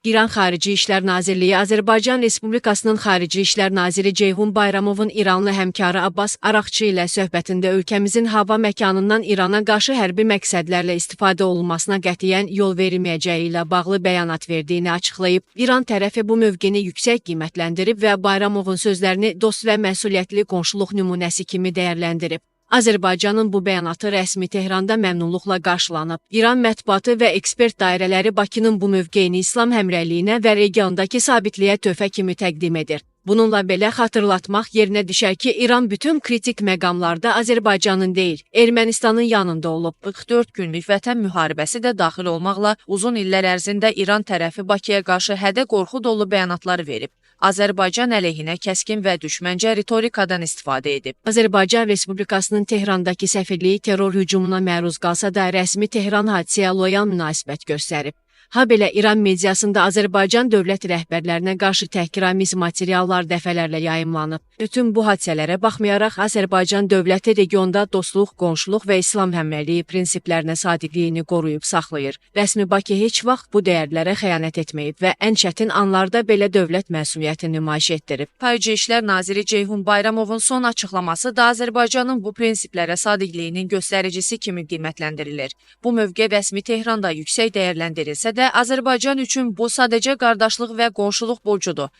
İran Xarici İşlər Nazirliyi Azərbaycan Respublikasının Xarici İşlər Naziri Ceyhun Bayramovun İranlı həmkarı Abbas Araqçı ilə söhbətində ölkəmizin hava məkanından İrana qarşı hərbi məqsədlərlə istifadə olunmasına qətiyyən yol verilməyəcəyi ilə bağlı bəyanat verdiyini açıqlayıb, İran tərəfi bu mövqeni yüksək qiymətləndirib və Bayramovun sözlərini dost və məsuliyyətli qonşuluq nümunəsi kimi dəyərləndirib. Azərbaycanın bu bəyanatı rəsmi Tehranda məmnunluqla qarşılanıb. İran mətbuatı və ekspert dairələri Bakının bu mövqeyini İslam həmrəyliyinə və regiondakı sabitliyə töhfə kimi təqdim edir. Bununla belə xatırlatmaq yerinə düşər ki, İran bütün kritik məqamlarda Azərbaycanın deyil, Ermənistanın yanında olub. 44 günlük vətən müharibəsi də daxil olmaqla uzun illər ərzində İran tərəfi Bakıya qarşı hədə-qorxu dolu bəyanatlar verib. Azərbaycan əleyhinə kəskin və düşməncə ritorikadan istifadə edib. Azərbaycan Respublikasının Tehrandakı səfirliyi terror hücumuna məruz qalsa da rəsmi Tehran hadisəyə loyal münasibət göstərib. Habelə İran mediasında Azərbaycan dövlət rəhbərlərinə qarşı təhqiramiz materiallar dəfələrlə yayımlanıb. Bütün bu hadisələrə baxmayaraq Azərbaycan dövləti regionda dostluq, qonşuluq və İslam həmrəyliyi prinsiplərinə sadiqliyini qoruyub saxlayır. Rəsmi Bakı heç vaxt bu dəyərlərə xəyanət etməyib və ən çətin anlarda belə dövlət məsuliyyəti nümayiş etdirib. Xarici İşlər Naziri Ceyhun Bayramovun son açıqlaması da Azərbaycanın bu prinsiplərə sadiqliyinin göstəricisi kimi qiymətləndirilir. Bu mövqe rəsmi Tehranda yüksək dəyərləndirilsə də, Azərbaycan üçün bu sadəcə qardaşlıq və qonşuluq borcudur.